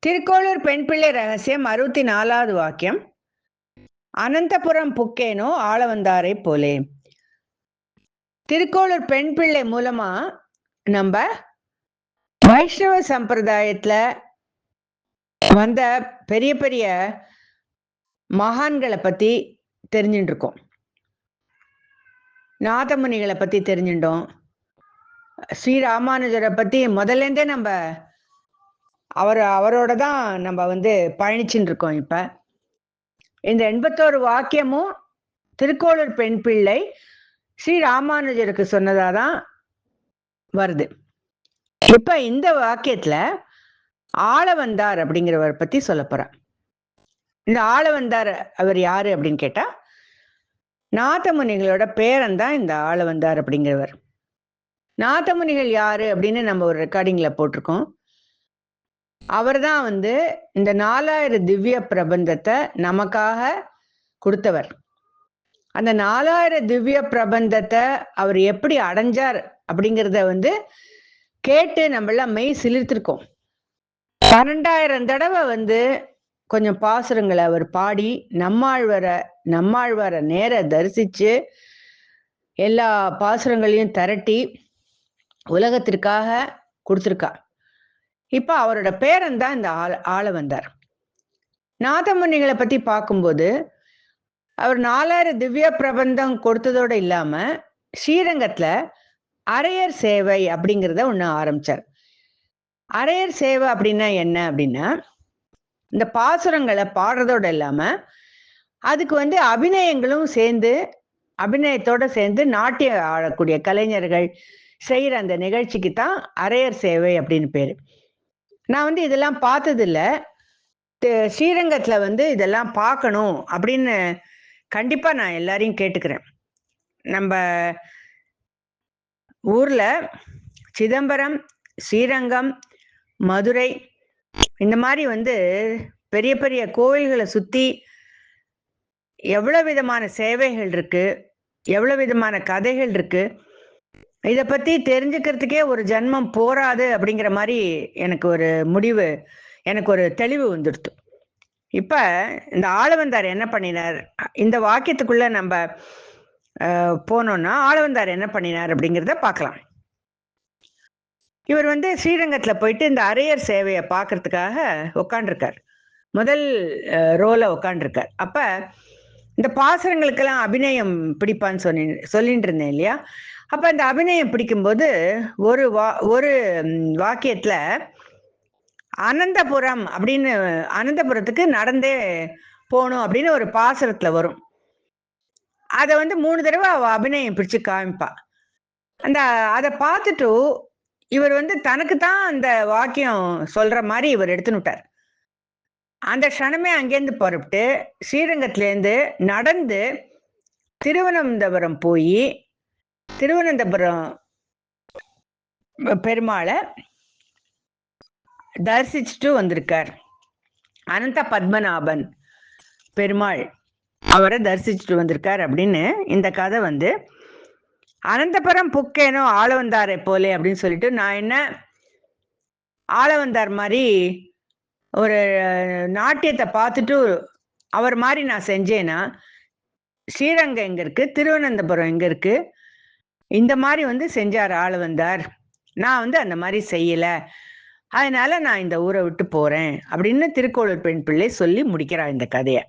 திருக்கோளூர் பெண் பிள்ளை ரகசியம் 64வது வாக்கியம். அனந்தபுரம் புக்கேனோ ஆள வந்தாரை போலே. திருக்கோளூர் பெண் பிள்ளை மூலமா நம்ம வைஷ்ணவ சம்பிரதாயத்துல வந்த பெரிய பெரிய மகான்களை பத்தி தெரிஞ்சுட்டு இருக்கோம். நாதமுனிகளை பத்தி தெரிஞ்சுட்டோம். ஸ்ரீராமானுஜரை பத்தி முதல்லேருந்தே நம்ம அவரோட தான் நம்ம பயணிச்சுட்டு இருக்கோம். இப்ப இந்த 81 வாக்கியமும் திருக்கோளூர் பெண் பிள்ளை ஸ்ரீராமானுஜருக்கு சொன்னதாதான் வருது. இப்ப இந்த வாக்கியத்துல ஆளவந்தார் அப்படிங்கிறவர் பத்தி சொல்ல போறேன். இந்த ஆளவந்தார் அவர் யாரு அப்படின்னு கேட்டா, நாதமுனிகளோட பேரன் தான் இந்த ஆளவந்தார் அப்படிங்கிறவர். நாதமுனிகள் யாரு அப்படின்னு நம்ம ஒரு ரெக்கார்டிங்ல போட்டிருக்கோம். அவர் தான் இந்த 4000 திவ்ய பிரபந்தத்தை நமக்காக கொடுத்தவர். அந்த 4000 திவ்ய பிரபந்தத்தை அவர் எப்படி அடைஞ்சார் அப்படிங்கிறத கேட்டு நம்மளாம் மெய் சிலிர்த்திருக்கோம். 12,000 தடவை கொஞ்சம் பாசுரங்களை அவர் பாடி நம்மாழ்வார நேர தரிசிச்சு எல்லா பாசுரங்களையும் திரட்டி உலகத்திற்காக கொடுத்துருக்கா. இப்ப அவரோட பேரன் தான் இந்த ஆளவந்தார். நாதமுனிகளை பத்தி பார்க்கும்போது அவர் 4000 திவ்ய பிரபந்தம் கொடுத்ததோடு இல்லாம ஸ்ரீரங்கத்துல அரையர் சேவை அப்படிங்கிறத ஒண்ணு ஆரம்பிச்சார். அரையர் சேவை அப்படின்னா என்ன அப்படின்னா, இந்த பாசுரங்களை பாடுறதோட இல்லாம அதுக்கு அபிநயங்களும் சேர்ந்து, அபிநயத்தோட சேர்ந்து நாட்டியம் ஆடக்கூடிய கலைஞர்கள் செய்யற அந்த நிகழ்ச்சிக்கு தான் அரையர் சேவை அப்படின்னு பேரு. நான் இதெல்லாம் பார்த்தது இல்லை. ஸ்ரீரங்கத்துல இதெல்லாம் பார்க்கணும் அப்படின்னு கண்டிப்பா நான் எல்லாரையும் கேட்டுக்கிறேன். நம்ம ஊர்ல சிதம்பரம், ஸ்ரீரங்கம், மதுரை இந்த மாதிரி பெரிய பெரிய கோவில்களை சுத்தி எவ்வளவு விதமான சேவைகள் இருக்கு, எவ்வளவு விதமான கதைகள் இருக்கு. இதை பத்தி தெரிஞ்சுக்கிறதுக்கே ஒரு ஜன்மம் போராது அப்படிங்கிற மாதிரி எனக்கு ஒரு முடிவு, எனக்கு ஒரு தெளிவு வந்துடுத்து. இப்ப இந்த ஆளவந்தார் என்ன பண்ணினார், இந்த வாக்கியத்துக்குள்ள நம்ம போனோம்னா ஆளவந்தார் என்ன பண்ணினார் அப்படிங்கிறத பார்க்கலாம். இவர் ஸ்ரீரங்கத்துல போயிட்டு இந்த அரையர் சேவையை பார்க்கறதுக்காக உக்காண்டிருக்கார். முதல் ரோல உக்காண்டிருக்கார். அப்ப இந்த பாசுரங்களுக்கெல்லாம் அபிநயம் பிடிப்பான்னு சொல்லிட்டு இருந்தேன் இல்லையா? அப்ப இந்த அபிநயம் பிடிக்கும்போது ஒரு வாக்கியத்துல அனந்தபுரம் அப்படின்னு, அனந்தபுரத்துக்கு நடந்தே போகணும் அப்படின்னு ஒரு பாசுரத்துல வரும். அதை 3 தடவை அவ அபிநயம் பிடிச்சு காமிப்பா. அதை பார்த்துட்டு இவர் தனக்கு தான் அந்த வாக்கியம் சொல்ற மாதிரி இவர் எடுத்துனுட்டார். அந்த க்ஷணமே அங்கேருந்து புறப்பட்டு ஸ்ரீரங்கத்திலேருந்து நடந்து திருவனந்தபுரம் போய் திருவனந்தபுரம் பெருமாளை தரிசிச்சுட்டு வந்திருக்கார். அனந்த பத்மநாபன் பெருமாள் அவரை தரிசிச்சுட்டு வந்திருக்கார் அப்படின்னு இந்த கதை அனந்தபுரம் புக்கேனோ ஆளவந்தாரை போலே அப்படின்னு சொல்லிட்டு, நான் என்ன ஆளவந்தார் மாதிரி ஒரு நாட்டியத்தை பார்த்துட்டு அவர் மாதிரி நான் செஞ்சேன்னா, ஸ்ரீரங்கம் எங்க இருக்கு, திருவனந்தபுரம் எங்க இருக்கு, இந்த மாதிரி செஞ்சார் ஆளவந்தார். நான் அந்த மாதிரி செய்யல, அதனால நான் இந்த ஊரை விட்டு போறேன் அப்படின்னு திருக்கோளூர் பெண் பிள்ளை சொல்லி முடிக்கிறார் இந்த கதையை.